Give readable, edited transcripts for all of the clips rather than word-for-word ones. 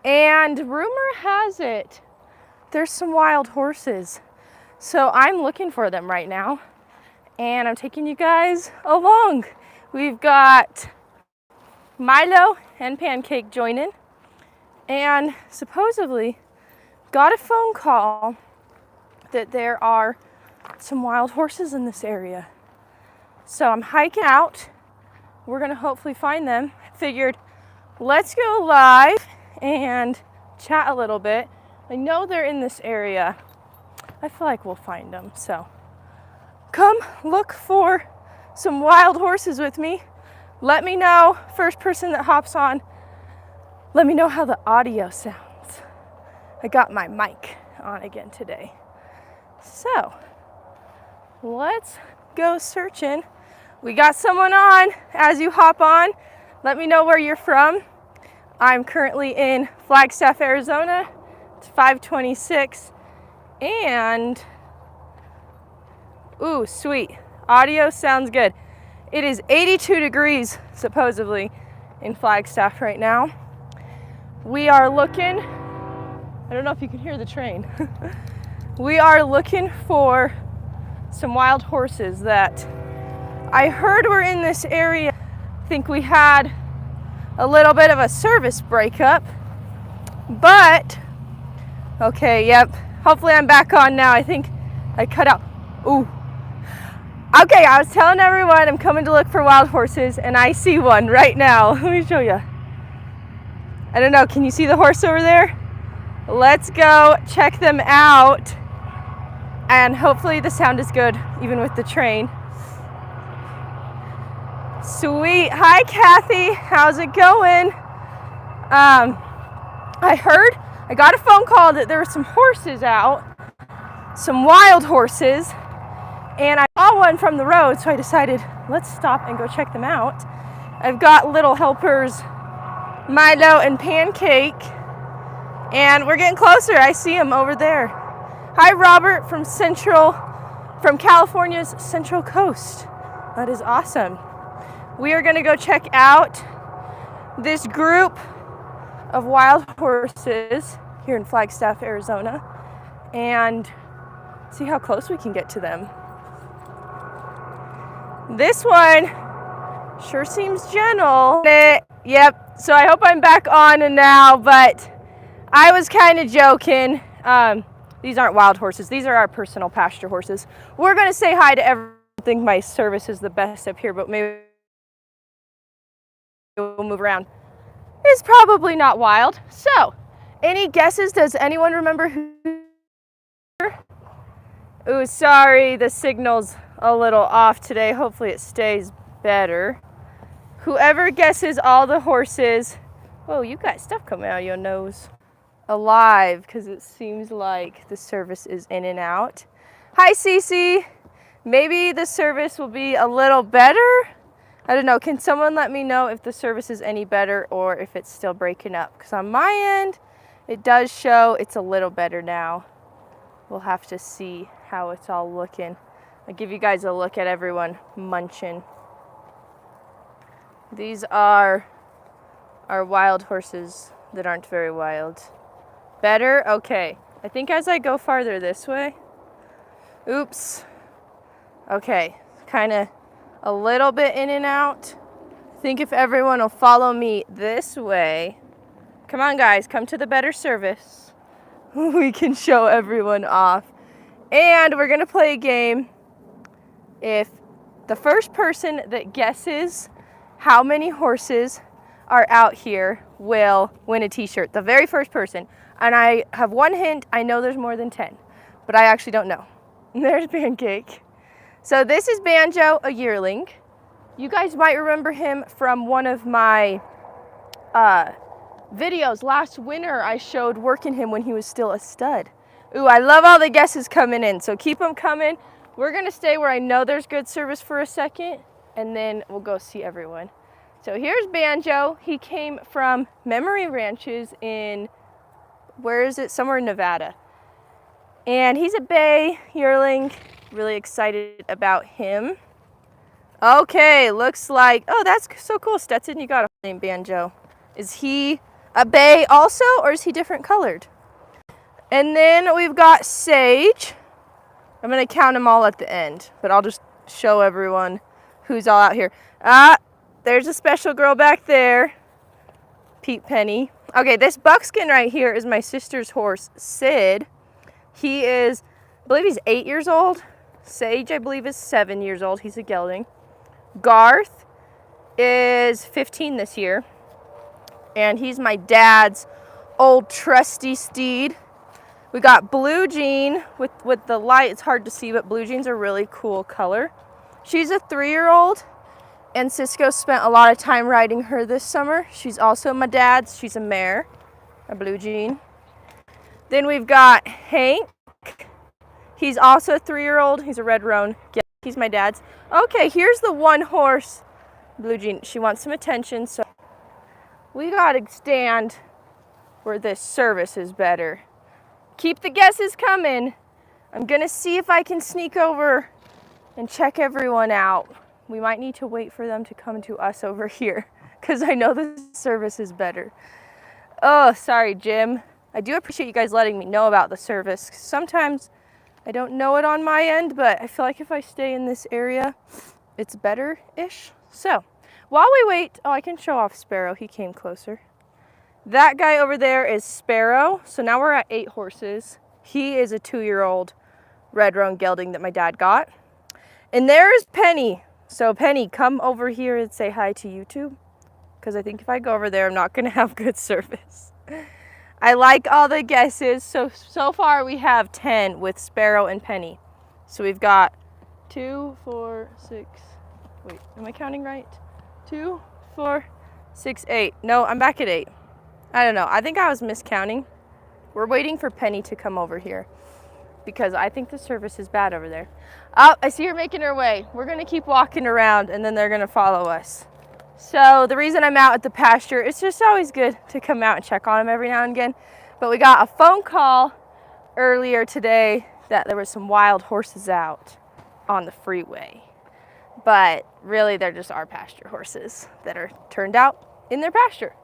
And rumor has it, there's some wild horses. So I'm looking for them right now. And I'm taking you guys along. We've got Milo and Pancake joining. And supposedly got a phone call that there are some wild horses in this area. So I'm hiking out. We're gonna hopefully find them. Figured let's go live and chat a little bit. I know they're in this area. I feel like we'll find them. So come look for some wild horses with me. Let me know, first person that hops on, let me know how the audio sounds. I got my mic on again today. So let's go searching. We got someone on. As you hop on, let me know where you're from. I'm currently in Flagstaff, Arizona. It's 5:26 and ooh, sweet. Audio sounds good. It is 82 degrees supposedly in Flagstaff right now. We are looking, I don't know if you can hear the train. We are looking for some wild horses that I heard were in this area. I think we had a little bit of a service breakup, but okay, yep. Hopefully I'm back on now. I think I cut out. Ooh. Okay, I was telling everyone I'm coming to look for wild horses and I see one right now. Let me show you. I don't know, can you see the horse over there? Let's go check them out. And hopefully the sound is good, even with the train. Sweet. Hi, Kathy. How's it going? I got a phone call that there were some horses out, some wild horses, and I saw one from the road, so I decided let's stop and go check them out. I've got little helpers, Milo and Pancake, and we're getting closer. I see them over there. Hi, Robert from California's Central Coast. That is awesome. We are gonna go check out this group of wild horses here in Flagstaff, Arizona, and see how close we can get to them. This one sure seems gentle. Yep, so I hope I'm back on now, but I was kind of joking. These aren't wild horses. These are our personal pasture horses. We're gonna say hi to everyone. I think my service is the best up here, but maybe we'll move around. It's probably not wild. So, any guesses? Does anyone remember who? Ooh, sorry, the signal's a little off today. Hopefully it stays better. Whoever guesses all the horses, whoa, you got stuff coming out of your nose. Alive, because it seems like the service is in and out. Hi, Cece. Maybe the service will be a little better. I don't know. Can someone let me know if the service is any better or if it's still breaking up? Because on my end, it does show it's a little better now. We'll have to see how it's all looking. I'll give you guys a look at everyone munching. These are our wild horses that aren't very wild. Better? Okay. I think as I go farther this way. Oops. Okay. Kind of a little bit in and out. I think if everyone will follow me this way. Come on, guys. Come to the better service. We can show everyone off. And we're going to play a game. If the first person that guesses how many horses are out here will win a t-shirt. The very first person. And I have one hint. I know there's more than 10. But I actually don't know. There's Pancake. So this is Banjo, a yearling. You guys might remember him from one of my videos. Last winter I showed working him when he was still a stud. Ooh, I love all the guesses coming in, so keep them coming. We're gonna stay where I know there's good service for a second, and then we'll go see everyone. So here's Banjo. He came from Memory Ranches in, where is it? Somewhere in Nevada. And he's a bay yearling. Really excited about him. Okay, looks like, oh, that's so cool, Stetson. You got a name, Banjo. Is he A bay also, or is he different colored? And then we've got Sage. I'm gonna count them all at the end, but I'll just show everyone who's all out here. There's a special girl back there. Pete Penny. Okay, this buckskin right here is my sister's horse, Sid. He is, I believe he's 8 years old. Sage, I believe, is 7 years old. He's a gelding. Garth is 15 this year. And he's my dad's old trusty steed. We got Blue Jean. With the light, it's hard to see, but Blue Jean's a really cool color. She's a 3-year-old, and Cisco spent a lot of time riding her this summer. She's also my dad's. She's a mare, a Blue Jean. Then we've got Hank. He's also a 3-year-old. He's a red roan. Yeah, he's my dad's. Okay, here's the one horse, Blue Jean. She wants some attention, so we gotta stand where this service is better. Keep the guesses coming. I'm gonna see if I can sneak over and check everyone out. We might need to wait for them to come to us over here because I know the service is better. Oh, sorry, Jim. I do appreciate you guys letting me know about the service. Sometimes I don't know it on my end, but I feel like if I stay in this area, it's better-ish. So, while we wait, oh, I can show off Sparrow. He came closer. That guy over there is Sparrow. So now we're at 8 horses. He is a 2-year-old red roan gelding that my dad got. And there's Penny. So Penny, come over here and say hi to YouTube. Because I think if I go over there, I'm not going to have good service. I like all the guesses. So far we have 10 with Sparrow and Penny. So we've got 2, 4, 6. Wait, am I counting right? 2, 4, 6, 8. No, I'm back at 8. I don't know. I think I was miscounting. We're waiting for Penny to come over here because I think the service is bad over there. Oh, I see her making her way. We're going to keep walking around and then they're going to follow us. So the reason I'm out at the pasture, it's just always good to come out and check on them every now and again. But we got a phone call earlier today that there were some wild horses out on the freeway. But really, they're just our pasture horses that are turned out in their pasture.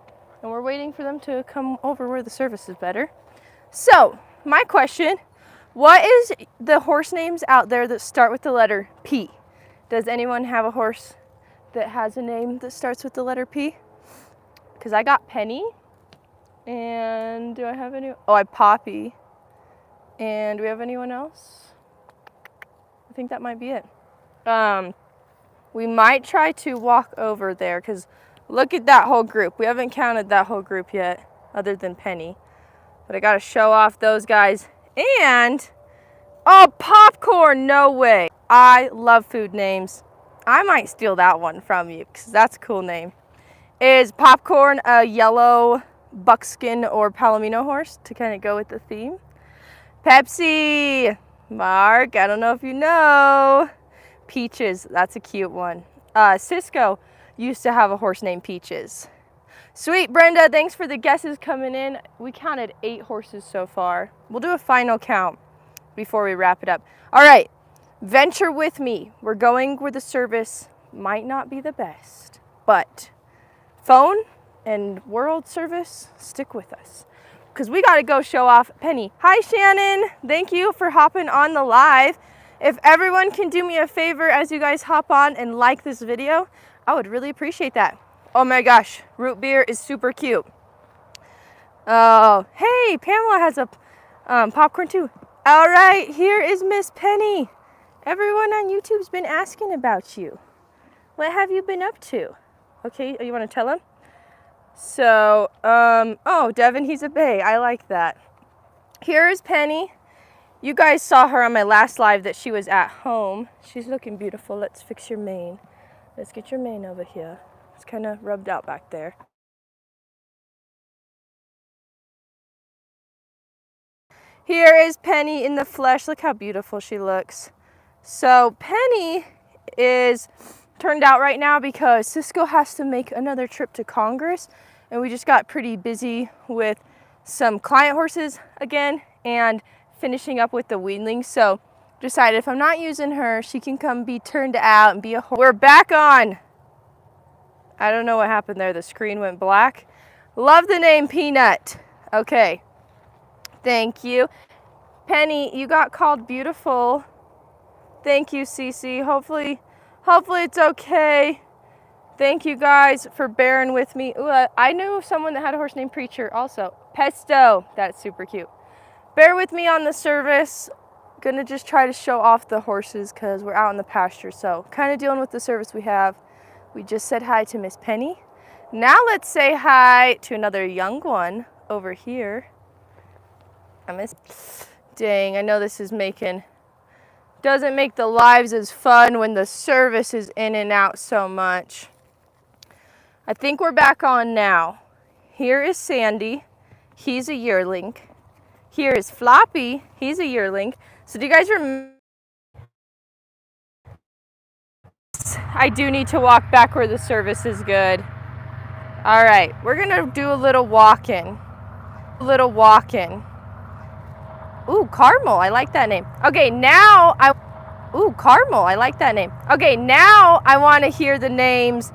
And we're waiting for them to come over where the service is better. So, my question, what is the horse names out there that start with the letter P? Does anyone have a horse that has a name that starts with the letter P? Because I got Penny. And do I have any? Oh, I Poppy. And do we have anyone else? I think that might be it. We might try to walk over there because look at that whole group. We haven't counted that whole group yet, other than Penny. But I gotta show off those guys. And, oh, Popcorn, no way. I love food names. I might steal that one from you because that's a cool name. Is Popcorn a yellow buckskin or palomino horse to kind of go with the theme? Pepsi, Mark, I don't know if you know. Peaches, that's a cute one. Cisco used to have a horse named Peaches. Sweet, Brenda, thanks for the guesses coming in. We counted 8 horses so far. We'll do a final count before we wrap it up. All right, venture with me. We're going where the service might not be the best, but phone and world service, stick with us because we got to go show off Penny. Hi, Shannon. Thank you for hopping on the live. If everyone can do me a favor as you guys hop on and like this video, I would really appreciate that. Oh my gosh, root beer is super cute. Oh, hey, Pamela has a popcorn too. All right, here is Miss Penny. Everyone on YouTube's been asking about you. What have you been up to? Okay, you want to tell them? So, oh, Devin, he's a bay. I like that. Here is Penny. You guys saw her on my last live that she was at home. She's looking beautiful. Let's fix your mane. Let's get your mane over here. It's kind of rubbed out back there. Here is Penny in the flesh. Look how beautiful she looks. So Penny is turned out right now because Cisco has to make another trip to Congress. And we just got pretty busy with some client horses again and finishing up with the weanlings. So decided if I'm not using her, she can come be turned out and be a horse. We're back on. I don't know what happened there. The screen went black. Love the name Peanut. Okay. Thank you. Penny, you got called beautiful. Thank you, Cece. Hopefully it's okay. Thank you guys for bearing with me. Ooh, I knew someone that had a horse named Preacher also. Pesto, that's super cute. Bear with me on the service. Gonna just try to show off the horses because we're out in the pasture. So kind of dealing with the service we have. We just said hi to Miss Penny. Now let's say hi to another young one over here. Dang, I know this is doesn't make the lives as fun when the service is in and out so much. I think we're back on now. Here is Sandy. He's a yearling. Here is Floppy. He's a yearling. So do you guys remember? I do need to walk back where the service is good. All right, we're gonna do a little walking. Ooh, Caramel, I like that name. Okay, now Caramel, I like that name. Okay, now I want to hear the names.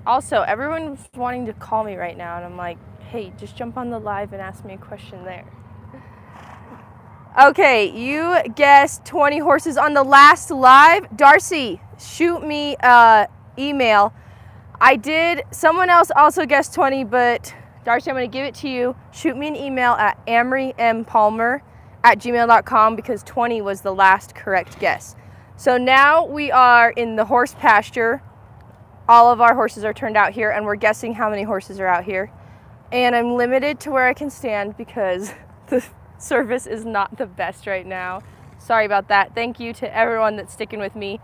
Also, everyone's wanting to call me right now, and I'm like, hey, just jump on the live and ask me a question there. Okay, you guessed 20 horses on the last live. Darcy, shoot me an email. Someone else also guessed 20, but Darcy, I'm going to give it to you. Shoot me an email at amrympalmer@gmail.com because 20 was the last correct guess. So now we are in the horse pasture. All of our horses are turned out here, and we're guessing how many horses are out here. And I'm limited to where I can stand because the service is not the best right now. Sorry about that. Thank you to everyone that's sticking with me.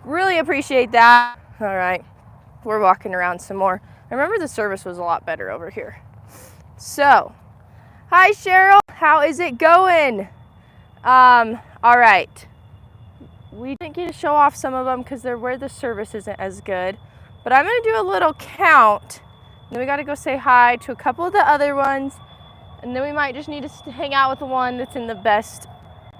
Really appreciate that. All right, we're walking around some more. I remember the service was a lot better over here. So, hi Cheryl, how is it going? All right. We didn't get to show off some of them because they're where the service isn't as good. But I'm going to do a little count. Then we got to go say hi to a couple of the other ones. And then we might just need to hang out with the one that's in the best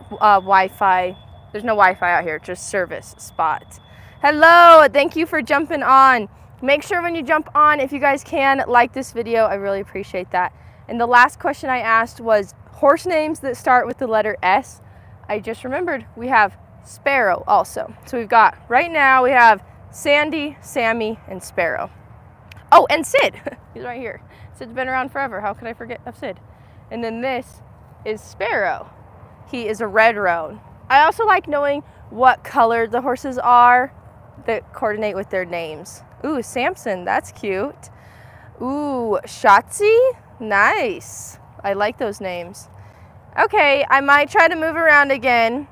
Wi-Fi. There's no Wi-Fi out here, just service spots. Hello, thank you for jumping on. Make sure when you jump on, if you guys can, like this video. I really appreciate that. And the last question I asked was horse names that start with the letter S. I just remembered we have Sparrow also. So we've got, right now we have Sandy, Sammy, and Sparrow. Oh, and Sid, he's right here. Sid's been around forever, how could I forget of Sid? And then this is Sparrow. He is a red roan. I also like knowing what color the horses are that coordinate with their names. Ooh, Samson, that's cute. Ooh, Shotzi, nice. I like those names. Okay, I might try to move around again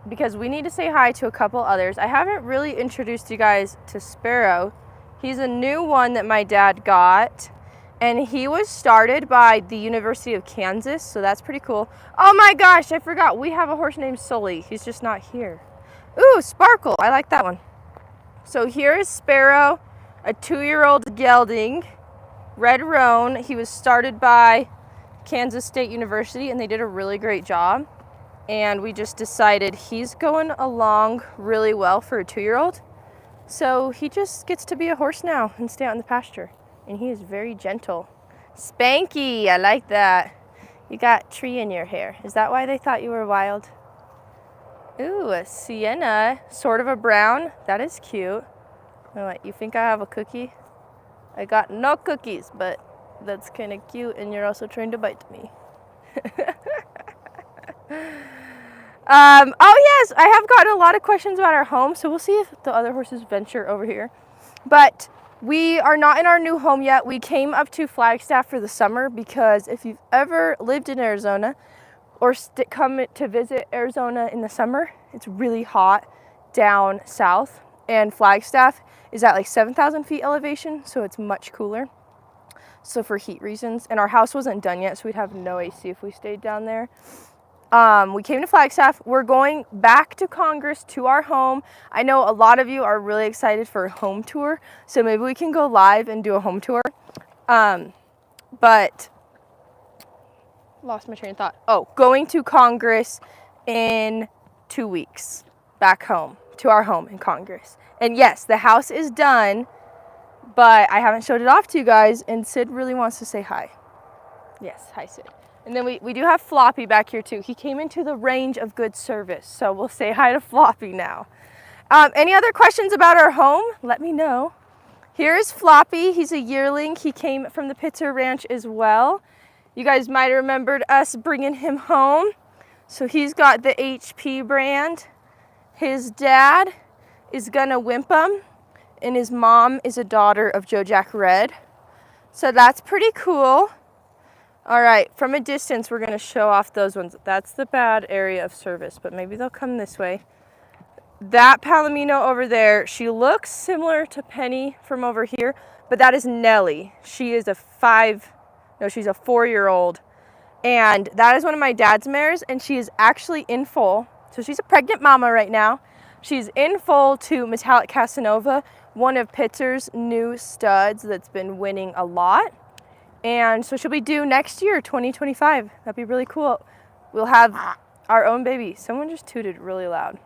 because we need to say hi to a couple others. I haven't really introduced you guys to Sparrow. He's a new one that my dad got, and he was started by the University of Kansas, so that's pretty cool. Oh my gosh, I forgot, we have a horse named Sully. He's just not here. Ooh, Sparkle, I like that one. So here is Sparrow, a 2-year-old gelding, red roan. He was started by Kansas State University, and they did a really great job. And we just decided he's going along really well for a 2-year-old. So he just gets to be a horse now and stay out in the pasture. And he is very gentle. Spanky, I like that. You got tree in your hair. Is that why they thought you were wild? Ooh, a sienna, sort of a brown. That is cute. What, you think I have a cookie? I got no cookies, but that's kind of cute, and you're also trying to bite me. Oh yes, I have gotten a lot of questions about our home, so we'll see if the other horses venture over here. But we are not in our new home yet. We came up to Flagstaff for the summer because if you've ever lived in Arizona or come to visit Arizona in the summer, it's really hot down south, and Flagstaff is at like 7,000 feet elevation, so it's much cooler. So for heat reasons, and our house wasn't done yet, so we'd have no AC if we stayed down there. We came to Flagstaff. We're going back to Congress to our home. I know a lot of you are really excited for a home tour, so maybe we can go live and do a home tour. But lost my train of thought. Oh, going to Congress in 2 weeks back home to our home in Congress. And yes, the house is done, but I haven't showed it off to you guys, and Sid really wants to say hi. Yes, hi Sid. And then we do have Floppy back here too. He came into the range of good service, so we'll say hi to Floppy now. Any other questions about our home? Let me know. Here is Floppy. He's a yearling. He came from the Pitzer Ranch as well. You guys might have remembered us bringing him home. So he's got the HP brand. His dad is gonna wimp him, and his mom is a daughter of Joe Jack Red. So that's pretty cool. All right, from a distance, we're gonna show off those ones. That's the bad area of service, but maybe they'll come this way. That Palomino over there, she looks similar to Penny from over here, but that is Nellie. She is she's a 4-year-old. And that is one of my dad's mares, and she is actually in foal. So she's a pregnant mama right now. She's in foal to Metallic Casanova, one of Pitzer's new studs that's been winning a lot. And so she'll be due next year, 2025. That'd be really cool. We'll have our own baby. Someone just tooted really loud.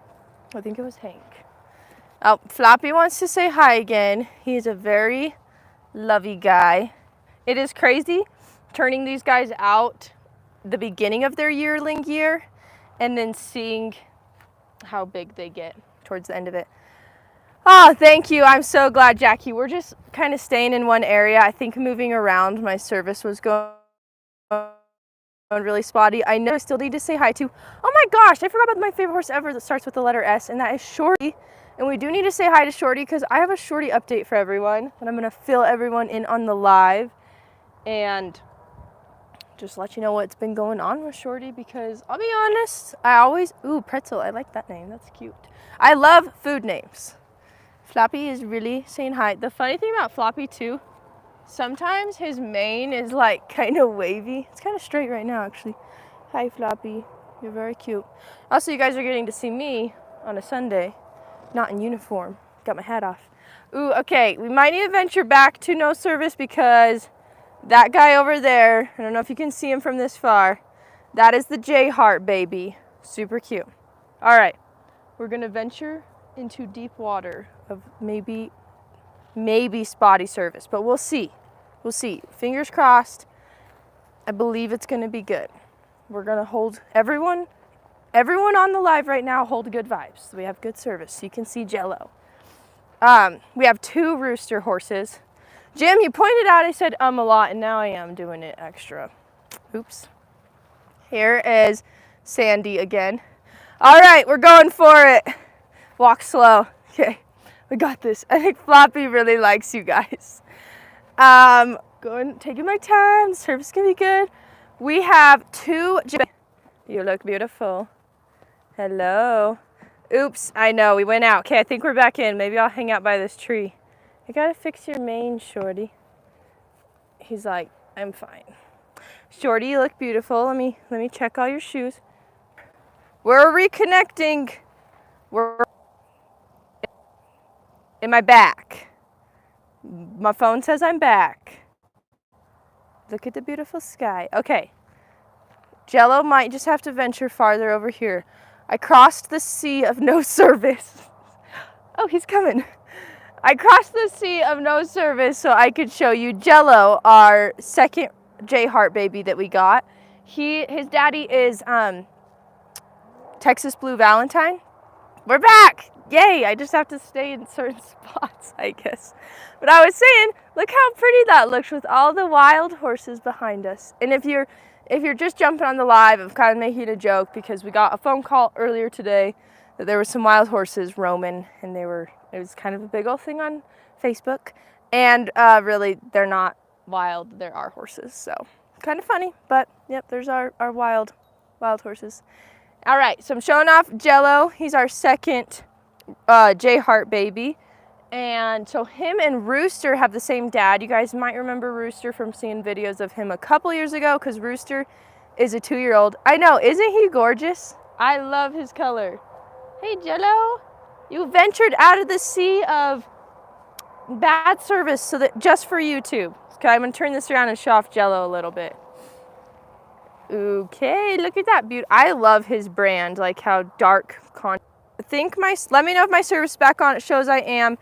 I think it was Hank. Oh, Floppy wants to say hi again. He's a very lovey guy. It is crazy turning these guys out the beginning of their yearling year and then seeing how big they get towards the end of it. Oh, thank you. I'm so glad, Jackie. We're just kind of staying in one area. I think moving around, my service was going really spotty. I know I still need to say hi to, oh my gosh, I forgot about my favorite horse ever that starts with the letter S, and that is Shorty. And we do need to say hi to Shorty because I have a Shorty update for everyone, and I'm going to fill everyone in on the live and just let you know what's been going on with Shorty, because I'll be honest, ooh, Pretzel, I like that name. That's cute. I love food names. Floppy is really saying hi. The funny thing about Floppy too, sometimes his mane is like kind of wavy. It's kind of straight right now, actually. Hi, Floppy. You're very cute. Also, you guys are getting to see me on a Sunday, not in uniform. Got my hat off. Ooh, okay. We might need to venture back to no service because that guy over there, I don't know if you can see him from this far, that is the J Heart baby. Super cute. All right. We're going to venture into deep water of maybe spotty service, but we'll see. We'll see. Fingers crossed. I believe it's going to be good. We're going to hold everyone on the live right now, hold good vibes. So we have good service. So you can see Jello. We have 2 rooster horses. Jim, you pointed out I said a lot, and now I am doing it extra. Oops. Here is Sandy again. All right, we're going for it. Walk slow. Okay, we got this. I think Floppy really likes you guys. Taking my time. Service can be good. We have 2. You look beautiful. Hello. Oops, I know, we went out. Okay, I think we're back in. Maybe I'll hang out by this tree. You gotta fix your mane, Shorty. He's like, I'm fine. Shorty, you look beautiful. Let me check all your shoes. We're reconnecting. We're in my back. My phone says I'm back. Look at the beautiful sky. Okay. Jello might just have to venture farther over here. I crossed the sea of no service. Oh, he's coming. I crossed the sea of no service so I could show you Jello, our second J Heart baby that we got. His daddy is Texas Blue Valentine. We're back! Yay! I just have to stay in certain spots, I guess. But I was saying, look how pretty that looks with all the wild horses behind us. And if you're just jumping on the live, I'm kind of making a joke because we got a phone call earlier today that there were some wild horses roaming, and it was kind of a big old thing on Facebook. And really, they're not wild, they're our horses. So kind of funny, but yep, there's our wild horses. All right, so I'm showing off Jello. He's our second J Heart baby. And so him and Rooster have the same dad. You guys might remember Rooster from seeing videos of him a couple years ago because Rooster is a 2-year-old. I know, isn't he gorgeous? I love his color. Hey, Jello, you ventured out of the sea of bad service so that just for YouTube. Okay, I'm gonna turn this around and show off Jello a little bit. Okay, look at that beauty. I love his brand, like how dark let me know if my service back on. It shows I am.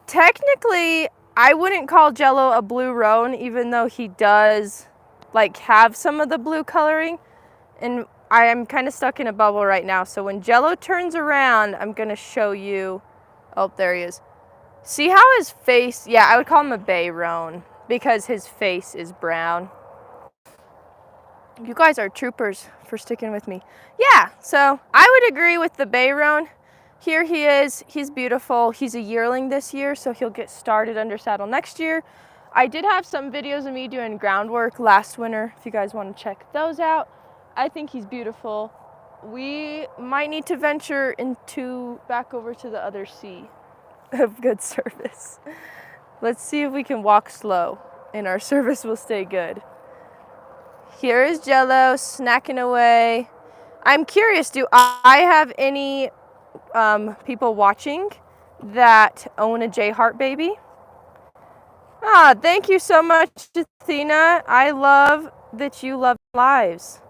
Technically, I wouldn't call Jello a blue roan, even though he does like have some of the blue coloring. And I am kind of stuck in a bubble right now. So when Jello turns around, I'm gonna show you. Oh, there he is. See how his face, yeah, I would call him a bay roan because his face is brown. You guys are troopers for sticking with me. Yeah, so I would agree with the bay roan. Here he is, he's beautiful. He's a yearling this year, so he'll get started under saddle next year. I did have some videos of me doing groundwork last winter, if you guys want to check those out. I think he's beautiful. We might need to venture back over to the other sea of good service. Let's see if we can walk slow and our service will stay good. Here is Jello snacking away. I'm curious, do I have any people watching that own a J Heart baby? Ah, thank you so much, Athena. I love that you love lives.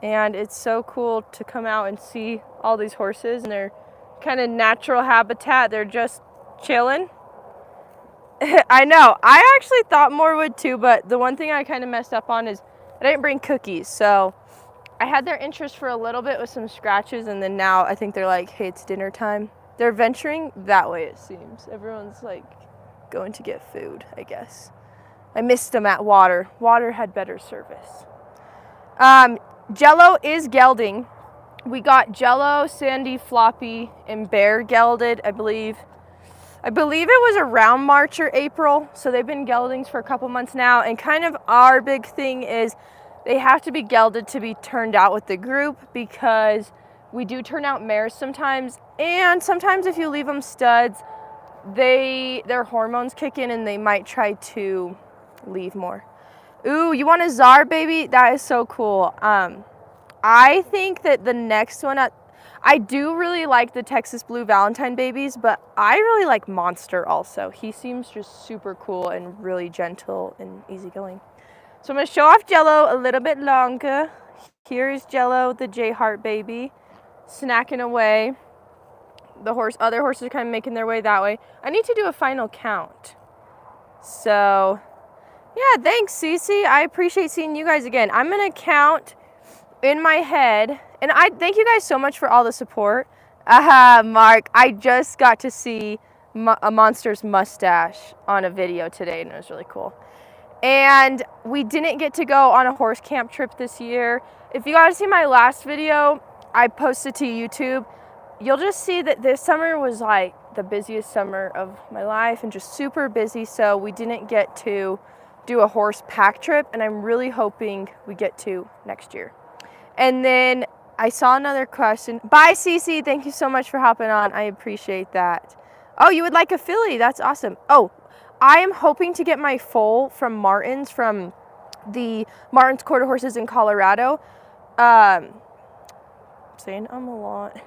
And it's so cool to come out and see all these horses in their kind of natural habitat. They're just chilling. I know. I actually thought more would too, but the one thing I kind of messed up on is I didn't bring cookies. So I had their interest for a little bit with some scratches, and then now I think they're like, hey, it's dinner time. They're venturing that way, it seems. Everyone's like going to get food, I guess. I missed them at water. Water had better service. Jello is gelding. We got Jello, Sandy, Floppy, and Bear gelded, I believe it was around March or April, so they've been geldings for a couple months now, and kind of our big thing is they have to be gelded to be turned out with the group because we do turn out mares sometimes, and sometimes if you leave them studs, their hormones kick in and they might try to leave more. Ooh, you want a Czar baby? That is so cool. I think that the next one I do really like the Texas Blue Valentine babies, but I really like Monster also. He seems just super cool and really gentle and easygoing. So I'm going to show off Jello a little bit longer. Here is Jello, the J Heart baby, snacking away. The other horses are kind of making their way that way. I need to do a final count. So, yeah, thanks, Cece. I appreciate seeing you guys again. I'm going to count in my head. And I thank you guys so much for all the support. Mark, I just got to see a Monster's mustache on a video today, and it was really cool. And we didn't get to go on a horse camp trip this year. If you got to see my last video, I posted to YouTube. You'll just see that this summer was like the busiest summer of my life and just super busy. So we didn't get to do a horse pack trip, and I'm really hoping we get to next year. And then I saw another question. Bye, Cece. Thank you so much for hopping on. I appreciate that. Oh, you would like a filly? That's awesome. Oh, I am hoping to get my foal from Martin's, from the Martin's Quarter Horses in Colorado. Saying I'm a lot.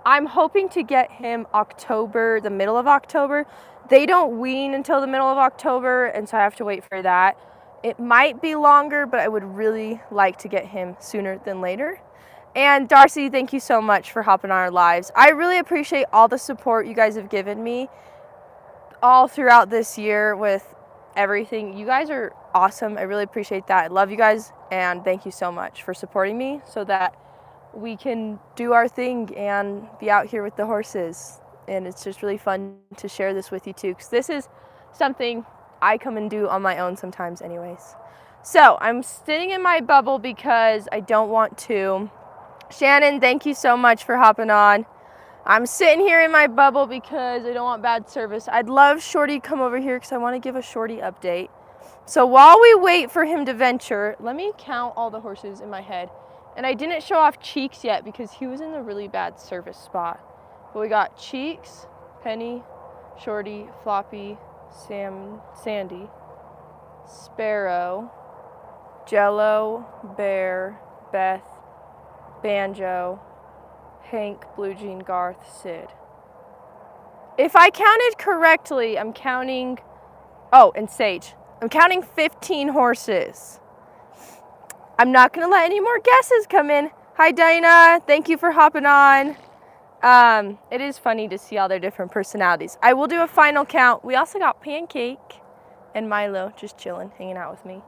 I'm hoping to get him the middle of October. They don't wean until the middle of October, and so I have to wait for that. It might be longer, but I would really like to get him sooner than later. And Darcy, thank you so much for hopping on our lives. I really appreciate all the support you guys have given me all throughout this year with everything. You guys are awesome. I really appreciate that. I love you guys, and thank you so much for supporting me so that we can do our thing and be out here with the horses. And it's just really fun to share this with you too, because this is something I come and do on my own sometimes anyways. So I'm sitting in my bubble because I don't want to. Shannon, thank you so much for hopping on. I'm sitting here in my bubble because I don't want bad service. I'd love Shorty to come over here because I want to give a Shorty update. So while we wait for him to venture, let me count all the horses in my head. And I didn't show off Cheeks yet because he was in a really bad service spot. But we got Cheeks, Penny, Shorty, Floppy, Sandy, Sparrow, Jello, Bear, Beth, Banjo, Hank, Blue Jean, Garth, Sid. If I counted correctly, I'm counting, oh, and Sage. I'm counting 15 horses. I'm not gonna let any more guesses come in. Hi Dinah, thank you for hopping on. It is funny to see all their different personalities. I will do a final count. We also got Pancake and Milo just chilling, hanging out with me.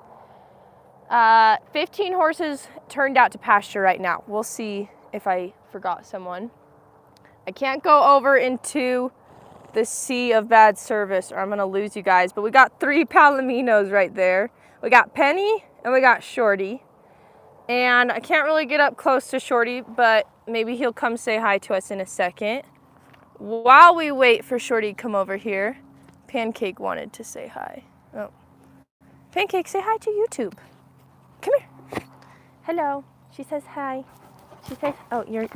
15 horses turned out to pasture right now. We'll see if I forgot someone. I can't go over into the sea of bad service or I'm gonna lose you guys, but we got 3 Palominos right there. We got Penny and we got Shorty. And I can't really get up close to Shorty, but maybe he'll come say hi to us in a second. While we wait for Shorty to come over here, Pancake wanted to say hi. Oh. Pancake, say hi to YouTube. Come here. Hello. She says hi. She says, oh, you're,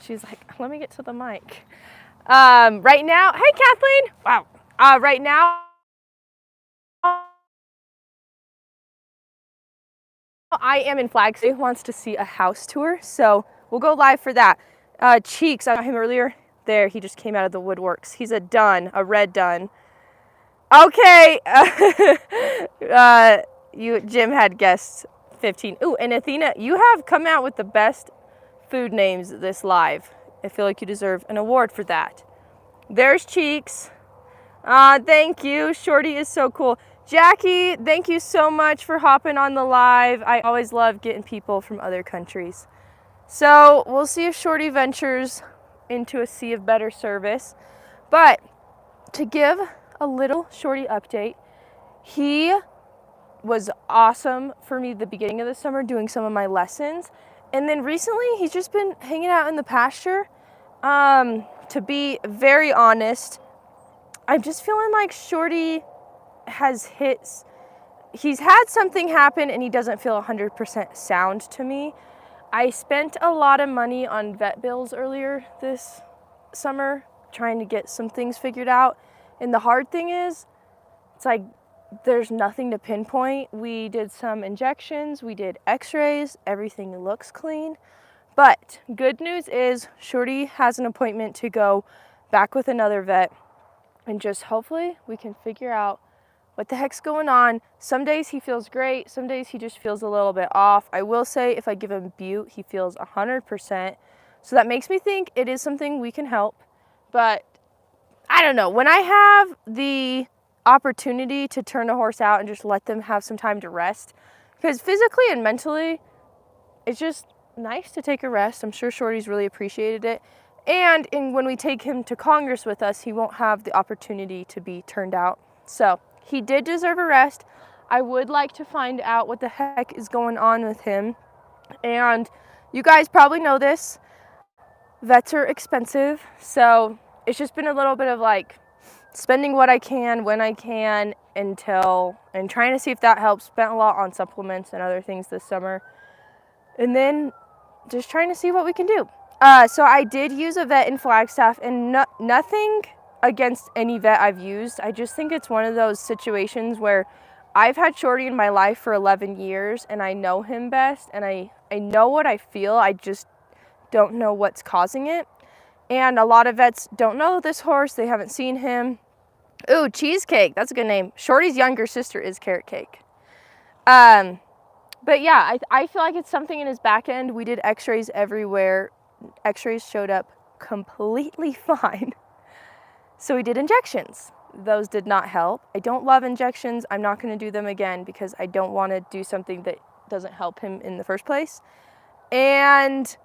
she's like, let me get to the mic. Right now, hey Kathleen. Wow. Right now, I am in Flagstaff. He wants to see a house tour, so we'll go live for that. Cheeks, I saw him earlier. There, he just came out of the woodworks. He's a dun, a red dun. Okay. Jim had guessed 15. Ooh, and Athena, you have come out with the best food names this live. I feel like you deserve an award for that. There's Cheeks. Thank you. Shorty is so cool. Jackie, thank you so much for hopping on the live. I always love getting people from other countries. So we'll see if Shorty ventures into a sea of better service. But to give a little Shorty update, he was awesome for me at the beginning of the summer doing some of my lessons. And then recently he's just been hanging out in the pasture. To be very honest, I'm just feeling like Shorty he's had something happen and he doesn't feel 100% sound to me. I spent a lot of money on vet bills earlier this summer trying to get some things figured out. And the hard thing is, it's like there's nothing to pinpoint. We did some injections, we did x-rays, everything looks clean. But good news is Shorty has an appointment to go back with another vet and just hopefully we can figure out what the heck's going on. Some days he feels great, some days he just feels a little bit off. I will say if I give him Butte, he feels 100%. So that makes me think it is something we can help. But I don't know, when I have the opportunity to turn a horse out and just let them have some time to rest, because physically and mentally, it's just nice to take a rest. I'm sure Shorty's really appreciated it. And when we take him to Congress with us, he won't have the opportunity to be turned out. So he did deserve a rest. I would like to find out what the heck is going on with him. And you guys probably know this, vets are expensive. So it's just been a little bit of like spending what I can, when I can, and trying to see if that helps. Spent a lot on supplements and other things this summer. And then just trying to see what we can do. So I did use a vet in Flagstaff and nothing against any vet I've used. I just think it's one of those situations where I've had Shorty in my life for 11 years and I know him best and I know what I feel. I just don't know what's causing it. And a lot of vets don't know this horse. They haven't seen him. Ooh, Cheesecake. That's a good name. Shorty's younger sister is Carrot Cake. But yeah, I feel like it's something in his back end. We did x-rays everywhere. X-rays showed up completely fine. So we did injections. Those did not help. I don't love injections. I'm not going to do them again because I don't want to do something that doesn't help him in the first place. And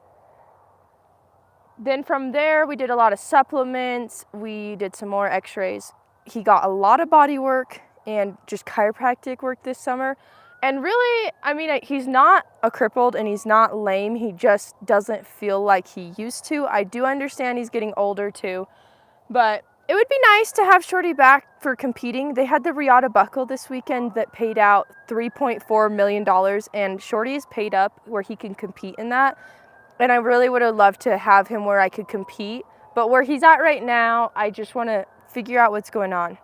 then from there, we did a lot of supplements. We did some more x-rays. He got a lot of body work and just chiropractic work this summer. And really, I mean, he's not a crippled and he's not lame. He just doesn't feel like he used to. I do understand he's getting older too, but it would be nice to have Shorty back for competing. They had the Riata Buckle this weekend that paid out $3.4 million and Shorty is paid up where he can compete in that. And I really would have loved to have him where I could compete, but where he's at right now, I just want to figure out what's going on.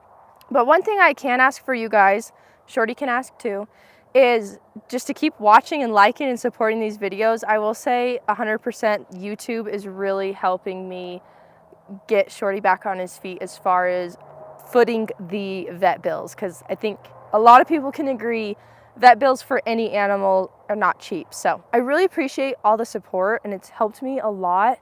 But one thing I can ask for you guys, Shorty can ask too, is just to keep watching and liking and supporting these videos. I will say 100% YouTube is really helping me get Shorty back on his feet as far as footing the vet bills, because I think a lot of people can agree vet bills for any animal are not cheap. So I really appreciate all the support, and it's helped me a lot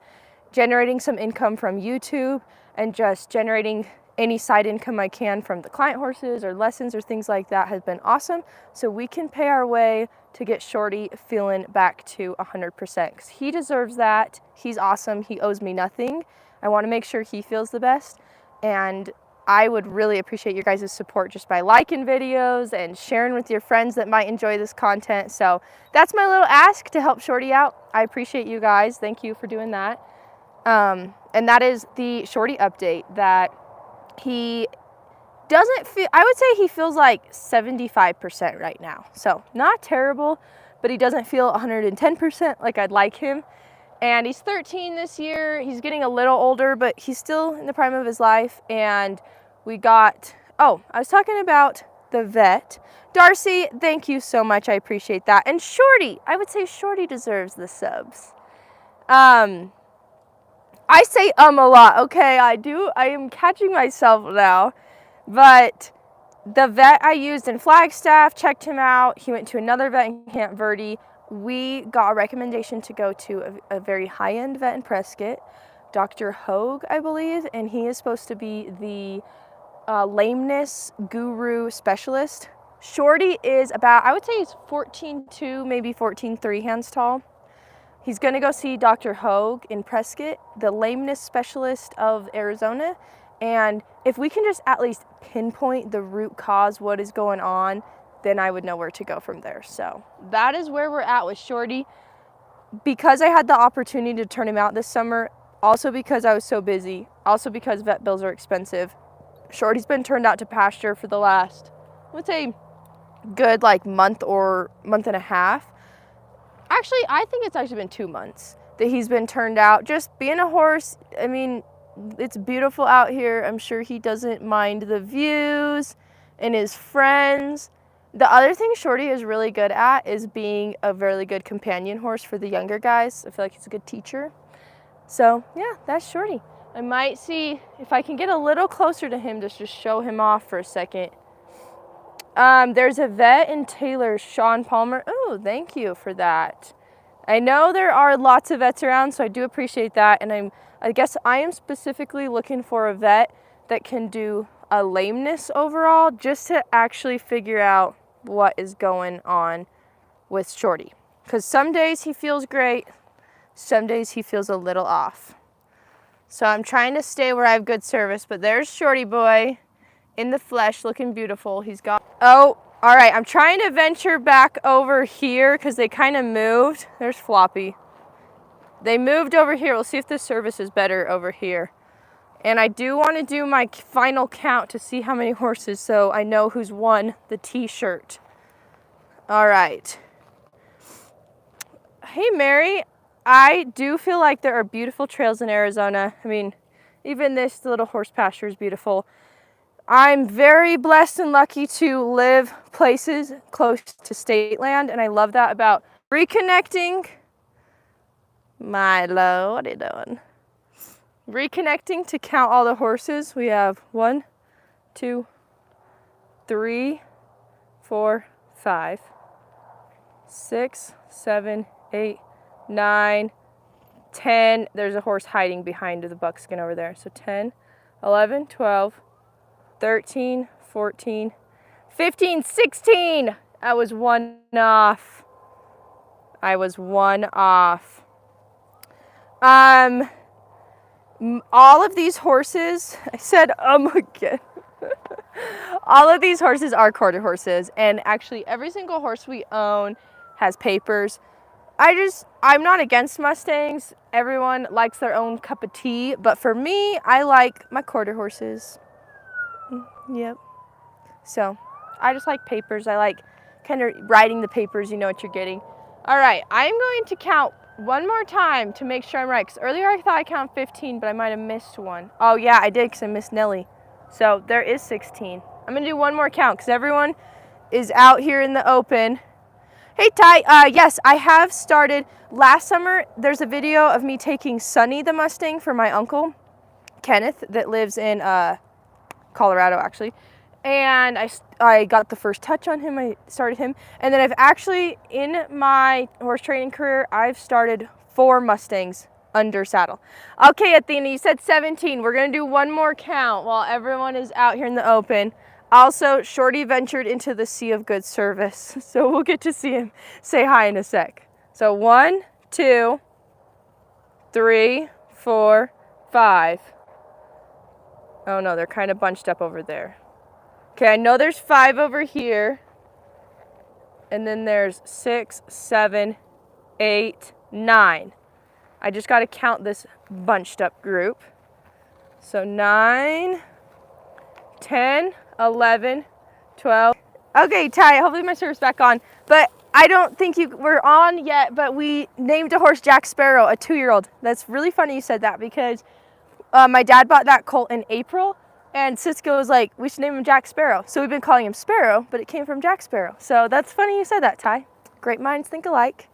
generating some income from YouTube and just generating any side income I can from the client horses or lessons or things like that has been awesome. So we can pay our way to get Shorty feeling back to 100% because he deserves that. He's awesome. He owes me nothing. I want to make sure he feels the best, and I would really appreciate your guys' support just by liking videos and sharing with your friends that might enjoy this content. So that's my little ask to help Shorty out. I appreciate you guys. Thank you for doing that. And that is the Shorty update, that he doesn't feel, I would say he feels like 75% right now. So not terrible, but he doesn't feel 110% like I'd like him. And he's 13 this year. He's getting a little older, but he's still in the prime of his life. And we got, oh, I was talking about the vet. Darcy, thank you so much. I appreciate that. And Shorty, I would say Shorty deserves the subs. I say a lot, okay? I am catching myself now. But the vet I used in Flagstaff, checked him out. He went to another vet in Camp Verde. We got a recommendation to go to a very high-end vet in Prescott, Dr. Hogue, I believe, and he is supposed to be the lameness guru specialist. Shorty is about, I would say he's 14.2, maybe 14.3 hands tall. He's gonna go see Dr. Hogue in Prescott, the lameness specialist of Arizona, and if we can just at least pinpoint the root cause, what is going on, then I would know where to go from there. So that is where we're at with Shorty. Because I had the opportunity to turn him out this summer, also because I was so busy, also because vet bills are expensive, Shorty's been turned out to pasture for the last, I would say, good like month or month and a half. Actually, I think it's actually been 2 months that he's been turned out. Just being a horse, I mean, it's beautiful out here. I'm sure he doesn't mind the views and his friends. The other thing Shorty is really good at is being a really good companion horse for the younger guys. I feel like he's a good teacher. So yeah, that's Shorty. I might see if I can get a little closer to him to just show him off for a second. There's a vet in Taylor, Sean Palmer. Oh, thank you for that. I know there are lots of vets around, so I do appreciate that. And I guess I am specifically looking for a vet that can do a lameness overall, just to actually figure out what is going on with Shorty. Because some days he feels great, some days he feels a little off. So I'm trying to stay where I have good service, but there's Shorty boy in the flesh looking beautiful. He's got, oh, all right, I'm trying to venture back over here because they kind of moved. There's Floppy. They moved over here. We'll see if the service is better over here. And I do want to do my final count to see how many horses, so I know who's won the t-shirt. All right. Hey, Mary. I do feel like there are beautiful trails in Arizona. I mean, even this little horse pasture is beautiful. I'm very blessed and lucky to live places close to state land, and I love that about reconnecting. Milo, what are you doing? Reconnecting to count all the horses. We have 1, 2, 3, 4, 5, 6, 7, 8, 9, 10. There's a horse hiding behind the buckskin over there. So 10, 11, 12, 13, 14, 15, 16. I was one off. All of these horses, I said again. All of these horses are quarter horses, and actually every single horse we own has papers. I'm not against Mustangs. Everyone likes their own cup of tea, but for me, I like my quarter horses. Yep. So I just like papers. I like kind of writing the papers, you know what you're getting. All right, I'm going to count one more time to make sure I'm right, because earlier I thought I counted 15, but I might have missed one. Oh yeah, I did, because I missed Nelly. So there is 16. I'm gonna do one more count, because everyone is out here in the open. Hey Ty, yes, I have started. Last summer, there's a video of me taking Sunny the Mustang for my uncle, Kenneth, that lives in Colorado actually. And I got the first touch on him. I started him. And then I've actually, in my horse training career, I've started 4 Mustangs under saddle. Okay, Athena, you said 17. We're going to do one more count while everyone is out here in the open. Also, Shorty ventured into the sea of good service, so we'll get to see him say hi in a sec. So 1, 2, 3, 4, 5. Oh no, they're kind of bunched up over there. Okay, I know there's 5 over here. And then there's 6, 7, 8, 9. I just got to count this bunched up group. So 9, 10, 11, 12. Okay, Ty, hopefully my server's back on. But I don't think you were on yet, but we named a horse Jack Sparrow, a 2-year-old. That's really funny you said that because my dad bought that colt in April, and Cisco was like, we should name him Jack Sparrow. So we've been calling him Sparrow, but it came from Jack Sparrow. So that's funny you said that, Ty. Great minds think alike.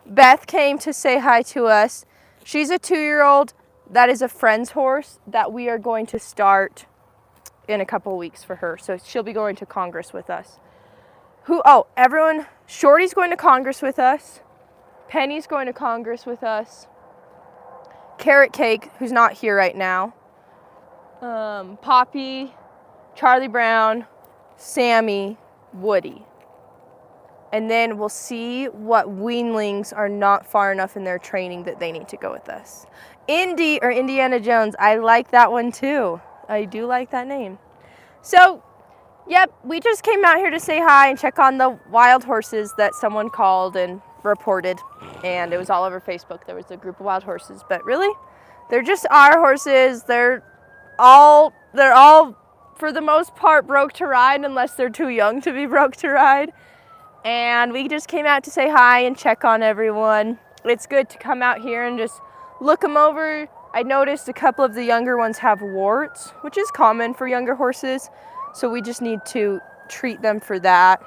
Beth came to say hi to us. She's a 2-year-old. That is a friend's horse that we are going to start in a couple weeks for her. So she'll be going to Congress with us. Everyone, Shorty's going to Congress with us. Penny's going to Congress with us. Carrot Cake, who's not here right now. Poppy, Charlie Brown, Sammy, Woody. And then we'll see what weanlings are not far enough in their training that they need to go with us. Indy, or Indiana Jones, I like that one too. I do like that name. So, yep, we just came out here to say hi and check on the wild horses that someone called and reported. And it was all over Facebook. There was a group of wild horses, but really, they're just our horses. They're all, for the most part, broke to ride unless they're too young to be broke to ride. And we just came out to say hi and check on everyone. It's good to come out here and just look them over. I noticed a couple of the younger ones have warts, which is common for younger horses. So we just need to treat them for that.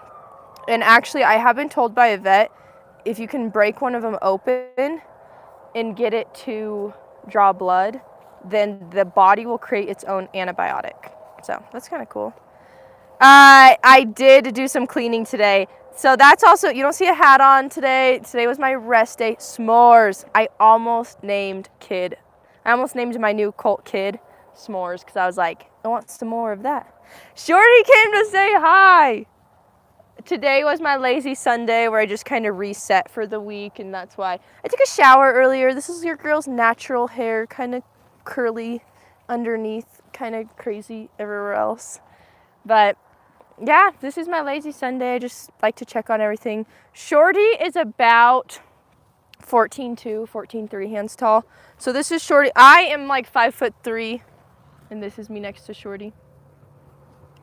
And actually, I have been told by a vet, if you can break one of them open and get it to draw blood, then the body will create its own antibiotic. So that's kind of cool. I did do some cleaning today. So that's also, you don't see a hat on today. Today was my rest day. S'mores. I almost named my new colt Kid S'mores because I was like, I want some more of that. Shorty came to say hi. Today was my lazy Sunday where I just kind of reset for the week, and that's why I took a shower earlier. This is your girl's natural hair, kind of curly underneath, kind of crazy everywhere else. But yeah, this is my lazy Sunday. I just like to check on everything. Shorty is about 14'2", 14'3" hands tall. So this is Shorty. I am like 5'3", and this is me next to Shorty.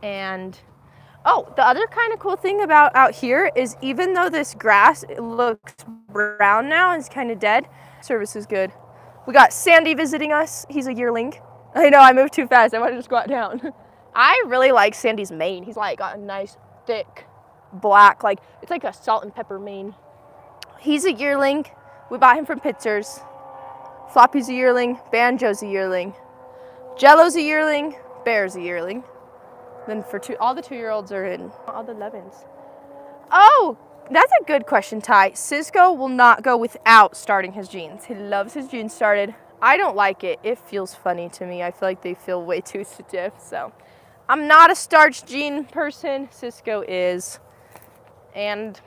And the other kind of cool thing about out here is even though this grass looks brown now and it's kind of dead, service is good. We got Sandy visiting us. He's a yearling. I know I moved too fast. I want to just squat down. I really like Sandy's mane. He's like got a nice thick black, like it's like a salt and pepper mane. He's a yearling. We bought him from Pitzer's. Floppy's a yearling. Banjo's a yearling. Jello's a yearling. Bear's a yearling. Then for all the 2-year-olds are in all the 11s. Oh, that's a good question, Ty. Cisco will not go without starting his jeans. He loves his jeans started. I don't like it. It feels funny to me. I feel like they feel way too stiff. So I'm not a starched jean person. Cisco is. And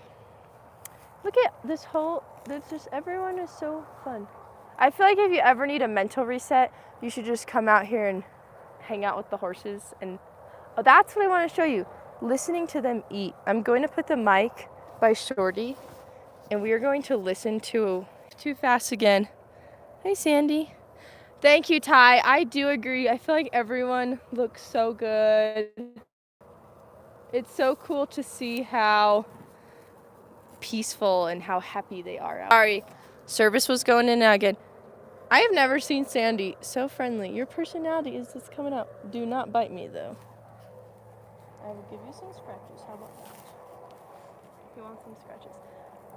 look at this whole, everyone is so fun. I feel like if you ever need a mental reset, you should just come out here and hang out with the horses. And that's what I want to show you. Listening to them eat. I'm going to put the mic by Shorty, and we are going to listen to Too Fast again. Hey, Sandy. Thank you, Ty. I do agree. I feel like everyone looks so good. It's so cool to see how peaceful and how happy they are out. Sorry, service was going in now again. I have never seen Sandy so friendly. Your personality is just coming out. Do not bite me, though. I will give you some scratches. How about that? If you want some scratches.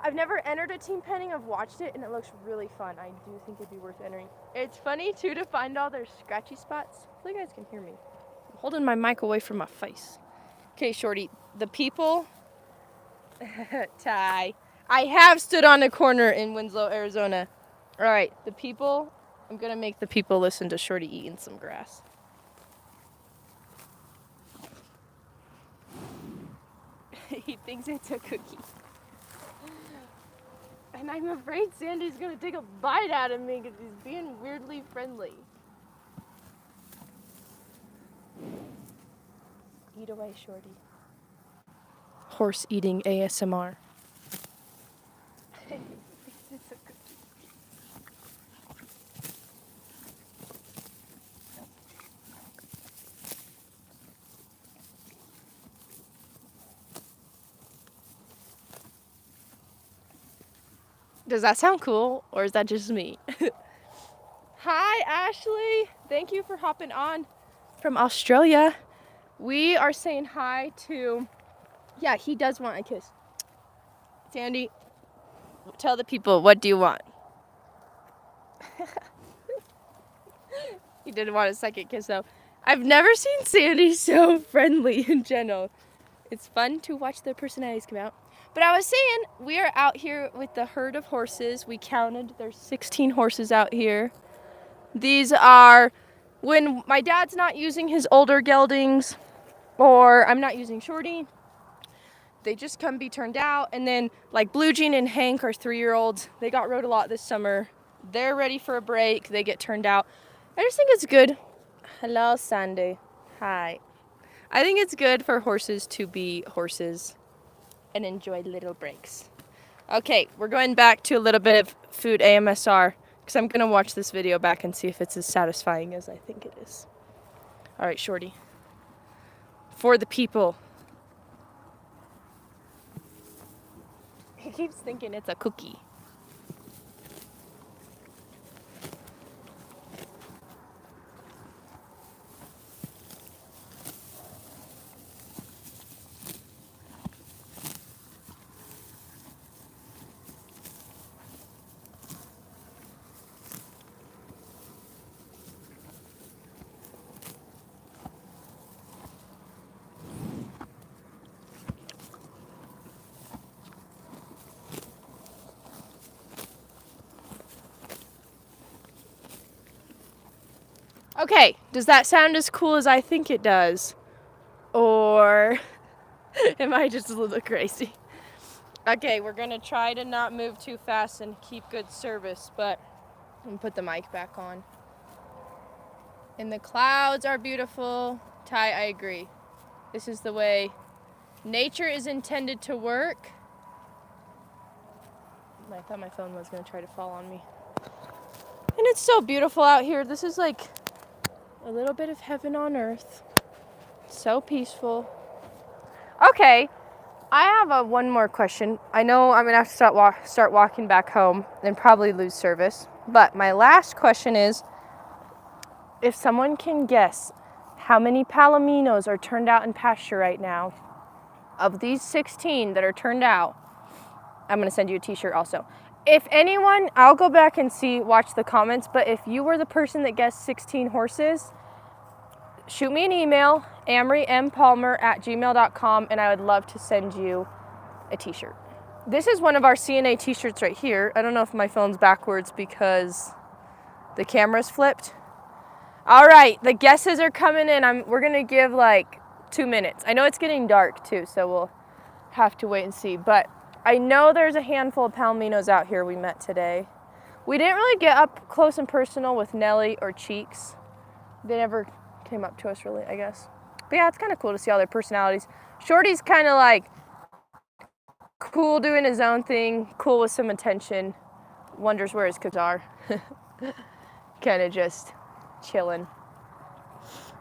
I've never entered a team penning. I've watched it, and it looks really fun. I do think it'd be worth entering. It's funny, too, to find all their scratchy spots. So you guys can hear me. I'm holding my mic away from my face. Okay, Shorty, the people, Ty, I have stood on a corner in Winslow, Arizona. All right, the people, I'm gonna make the people listen to Shorty eating some grass. He thinks it's a cookie. And I'm afraid Sandy's gonna take a bite out of me because he's being weirdly friendly. Eat away, Shorty. Horse eating ASMR. Does that sound cool, or is that just me? Hi, Ashley. Thank you for hopping on from Australia. We are saying hi to, yeah, he does want a kiss. Sandy, tell the people, what do you want? He didn't want a second kiss, though. I've never seen Sandy so friendly in general. It's fun to watch their personalities come out. But I was saying, we are out here with the herd of horses. We counted, there's 16 horses out here. These are when my dad's not using his older geldings, or I'm not using Shorty, they just come be turned out. And then like Blue Jean and Hank are 3-year-olds. They got rode a lot this summer. They're ready for a break. They get turned out. I just think it's good. Hello, Sandy. Hi. I think it's good for horses to be horses and enjoy little breaks. Okay, we're going back to a little bit of food AMSR because I'm going to watch this video back and see if it's as satisfying as I think it is. All right, Shorty. For the people. He keeps thinking it's a cookie. Okay, does that sound as cool as I think it does? Or am I just a little crazy? Okay, we're gonna try to not move too fast and keep good service, but I'm gonna put the mic back on. And the clouds are beautiful. Ty, I agree. This is the way nature is intended to work. I thought my phone was gonna try to fall on me. And it's so beautiful out here. This is like a little bit of heaven on earth. So peaceful. Okay, I have one more question. I know I'm gonna have to start walking back home and probably lose service. But my last question is, if someone can guess how many palominos are turned out in pasture right now, of these 16 that are turned out, I'm gonna send you a t-shirt also. If anyone, I'll go back and watch the comments, but if you were the person that guessed 16 horses, shoot me an email, amrympalmer@gmail.com, and I would love to send you a t-shirt. This is one of our C&A t-shirts right here. I don't know if my phone's backwards because the camera's flipped. All right, the guesses are coming in. We're gonna give like 2 minutes. I know it's getting dark too, so we'll have to wait and see, but I know there's a handful of palominos out here we met today. We didn't really get up close and personal with Nelly or Cheeks. They never came up to us really, I guess. But yeah, it's kind of cool to see all their personalities. Shorty's kind of like cool doing his own thing, cool with some attention, wonders where his cooks are. Kind of just chilling.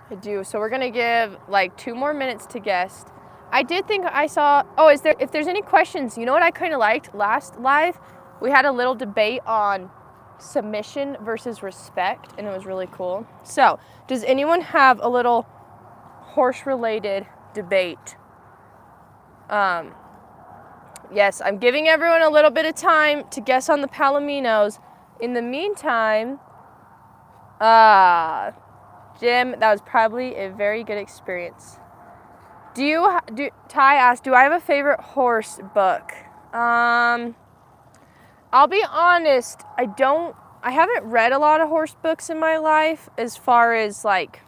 I do. So we're gonna give like 2 more minutes to guess. I did think I saw, if there's any questions, you know what I kind of liked last live? We had a little debate on submission versus respect, and it was really cool. So, does anyone have a little horse-related debate? Yes, I'm giving everyone a little bit of time to guess on the palominos. In the meantime, Jim, that was probably a very good experience. Ty asked, do I have a favorite horse book? I'll be honest, I haven't read a lot of horse books in my life as far as like,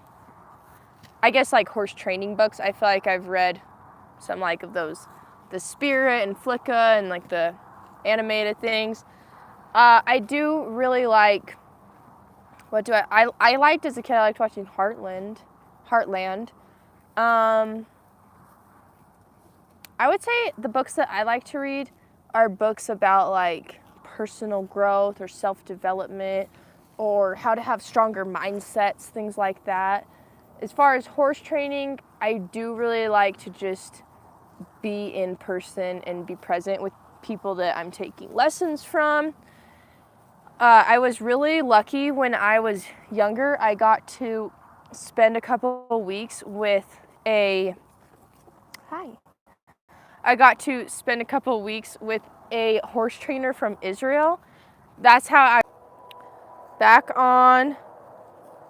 I guess like horse training books. I feel like I've read some like of those, the Spirit and Flicka and like the animated things. I do really like, I liked as a kid, I liked watching Heartland. I would say the books that I like to read are books about like personal growth or self-development or how to have stronger mindsets, things like that. As far as horse training, I do really like to just be in person and be present with people that I'm taking lessons from. I was really lucky when I was younger. I got to spend a couple of weeks with a horse trainer from Israel. That's how I back on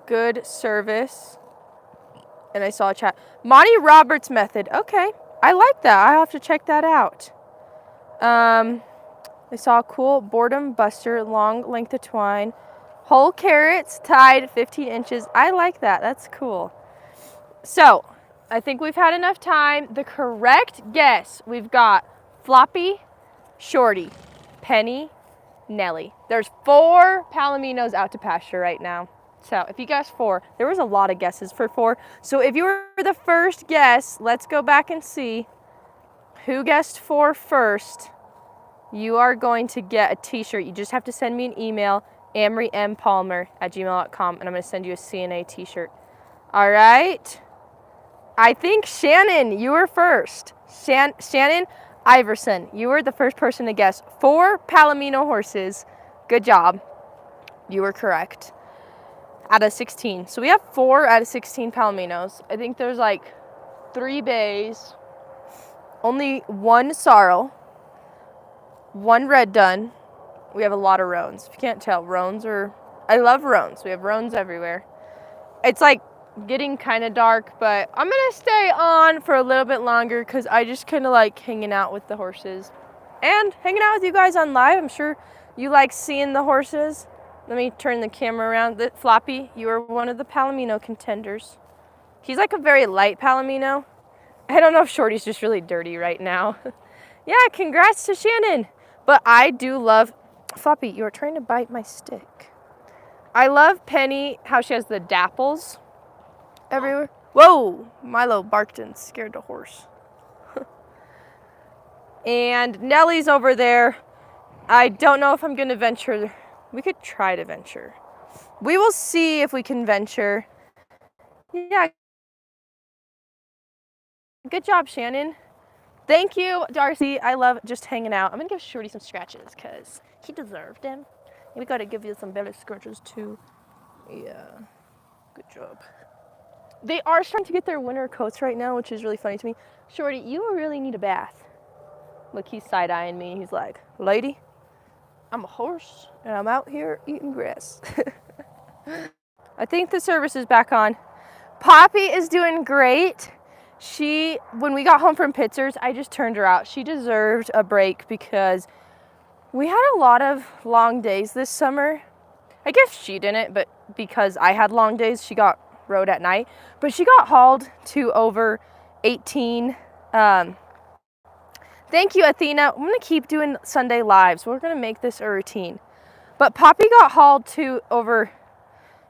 good service. And I saw a chat. Monty Roberts method. Okay, I like that. I'll have to check that out. I saw a cool boredom buster, long length of twine. Whole carrots tied 15 inches. I like that. That's cool. So, I think we've had enough time. The correct guess, we've got Floppy, Shorty, Penny, Nelly. There's 4 Palominos out to pasture right now. So if you guessed 4, there was a lot of guesses for 4. So if you were the first guess, let's go back and see who guessed 4 first. You are going to get a t-shirt. You just have to send me an email, amrympalmer@gmail.com, and I'm going to send you a C&A t-shirt. All right? I think Shannon, you were first. Shannon Iverson, you were the first person to guess 4 Palomino horses. Good job. You were correct. Out of 16. So we have 4 out of 16 Palominos. I think there's like 3 bays, only 1 sorrel, 1 red dun. We have a lot of roans. If you can't tell, I love roans. We have roans everywhere. It's like getting kind of dark, but I'm gonna stay on for a little bit longer because I just kind of like hanging out with the horses and hanging out with you guys on live. I'm sure you like seeing the horses. Let me turn the camera around. Floppy, you are one of the Palomino contenders. He's like a very light Palomino. I don't know if Shorty's just really dirty right now. Yeah, congrats to Shannon. But I do love, Floppy, you are trying to bite my stick. I love Penny, how she has the dapples everywhere. Whoa, Milo barked and scared the horse. And Nellie's over there. I don't know if I'm gonna venture. We could try to venture. We will see if we can venture. Yeah. Good job, Shannon. Thank you, Darcy. I love just hanging out. I'm gonna give Shorty some scratches because he deserved them. And we gotta give you some better scratches too. Yeah, good job. They are starting to get their winter coats right now, which is really funny to me. Shorty, you really need a bath. Look, he's side-eyeing me. He's like, lady, I'm a horse and I'm out here eating grass. I think the service is back on. Poppy is doing great. When we got home from Pitzer's, I just turned her out. She deserved a break because we had a lot of long days this summer. I guess she didn't, but because I had long days, she got rode at night. But she got hauled to over 18. Thank you, Athena. I'm going to keep doing Sunday lives. We're going to make this a routine. But Poppy got hauled to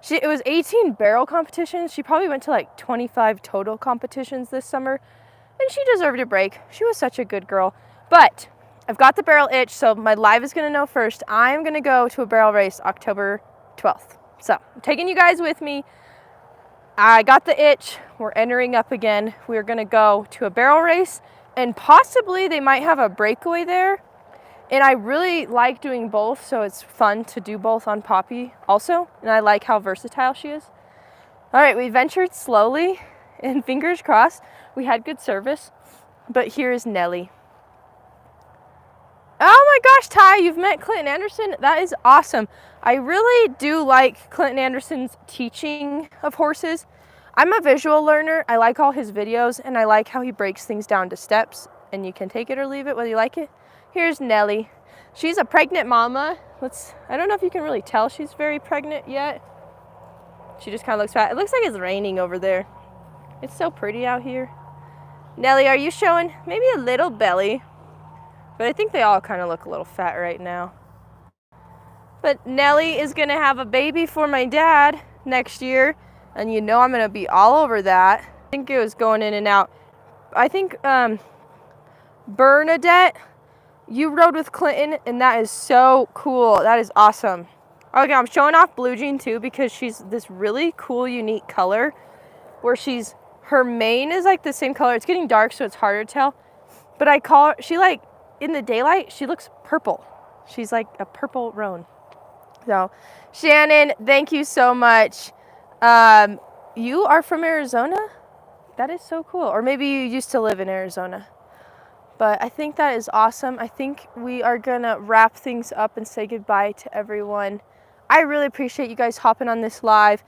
it was 18 barrel competitions. She probably went to like 25 total competitions this summer. And she deserved a break. She was such a good girl. But I've got the barrel itch, so my live is going to know first. I'm going to go to a barrel race October 12th. So I'm taking you guys with me. I got the itch. We're entering up again. We're going to go to a barrel race. And possibly they might have a breakaway there. And I really like doing both, so it's fun to do both on Poppy also. And I like how versatile she is. All right, we ventured slowly, and fingers crossed, we had good service. But here is Nellie. Oh my gosh, Ty, you've met Clinton Anderson? That is awesome. I really do like Clinton Anderson's teaching of horses. I'm a visual learner. I like all his videos, and I like how he breaks things down to steps, and you can take it or leave it whether you like it. Here's Nelly. She's a pregnant mama. I don't know if you can really tell she's very pregnant yet. She just kind of looks fat. It looks like it's raining over there. It's so pretty out here. Nelly, are you showing maybe a little belly? But I think they all kind of look a little fat right now. But Nelly is gonna have a baby for my dad next year, and you know I'm gonna be all over that. I think it was going in and out. I think Bernadette, you rode with Clinton, and that is so cool. That is awesome. Okay, I'm showing off Blue Jean too because she's this really cool, unique color where her mane is like the same color. It's getting dark, so it's harder to tell. But I call her, she like, in the daylight, she looks purple. She's like a purple roan. So, Shannon, thank you so much. You are from Arizona? That is so cool. Or maybe you used to live in Arizona. But I think that is awesome. I think we are gonna wrap things up and say goodbye to everyone. I really appreciate you guys hopping on this live.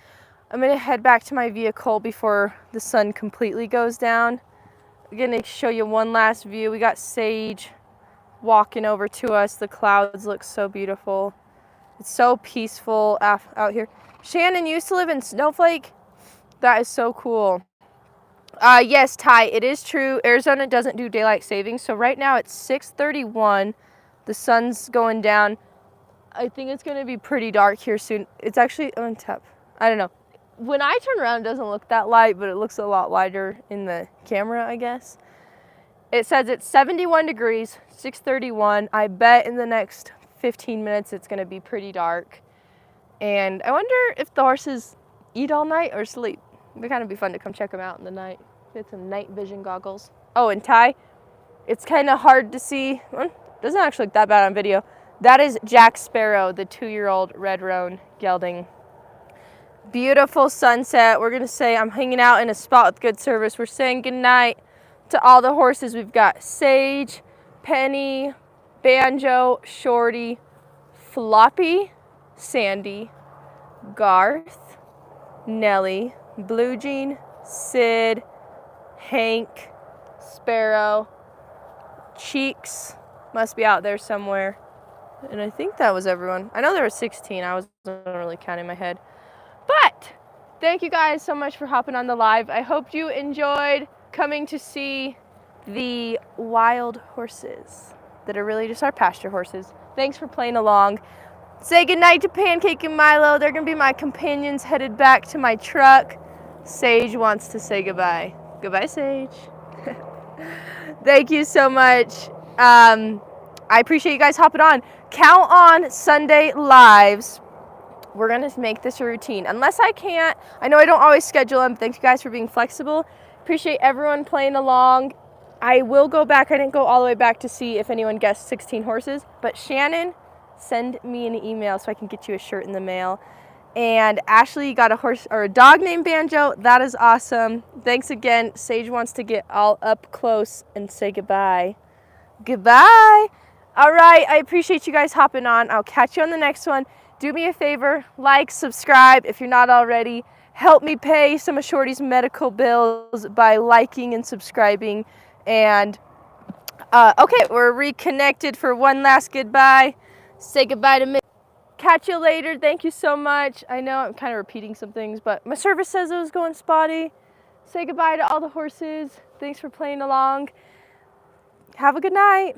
I'm gonna head back to my vehicle before the sun completely goes down. I'm gonna show you one last view. We got Sage walking over to us. The clouds look so beautiful. It's so peaceful out here. Shannon used to live in Snowflake. That is so cool. Yes, Ty, it is true. Arizona doesn't do daylight savings. So right now it's 6:31. The sun's going down. I think it's going to be pretty dark here soon. It's actually on top. I don't know. When I turn around, it doesn't look that light, but it looks a lot lighter in the camera, I guess. It says it's 71 degrees, 6:31. I bet in the next 15 minutes it's going to be pretty dark. And I wonder if the horses eat all night or sleep. It'd kind of be fun to come check them out in the night. Get some night vision goggles. Oh, and Ty, it's kind of hard to see. Well, doesn't actually look that bad on video. That is Jack Sparrow, the 2-year-old red roan gelding. Beautiful sunset. We're going to say I'm hanging out in a spot with good service. We're saying goodnight to all the horses. We've got Sage, Penny, Banjo, Shorty, Floppy, Sandy, Garth, Nelly, Blue Jean, Sid, Hank, Sparrow, Cheeks, must be out there somewhere. And I think that was everyone. I know there were 16. I wasn't really counting my head. But thank you guys so much for hopping on the live. I hope you enjoyed coming to see the wild horses that are really just our pasture horses. Thanks for playing along. Say goodnight to Pancake and Milo. They're going to be my companions headed back to my truck. Sage wants to say goodbye. Goodbye, Sage. Thank you so much. I appreciate you guys hopping on. Count on Sunday lives. We're going to make this a routine. Unless I can't. I know I don't always schedule them. Thank you guys for being flexible. Appreciate everyone playing along. I will go back. I didn't go all the way back to see if anyone guessed 16 horses. But Shannon, send me an email so I can get you a shirt in the mail. And Ashley, you got a horse or a dog named Banjo. That is awesome. Thanks again. Sage wants to get all up close and say goodbye. Goodbye. All right. I appreciate you guys hopping on. I'll catch you on the next one. Do me a favor, like, subscribe if you're not already. Help me pay some of Shorty's medical bills by liking and subscribing. And okay, we're reconnected for one last goodbye. Say goodbye to me. Catch you later. Thank you so much. I know I'm kind of repeating some things, but my service says it was going spotty. Say goodbye to all the horses. Thanks for playing along. Have a good night.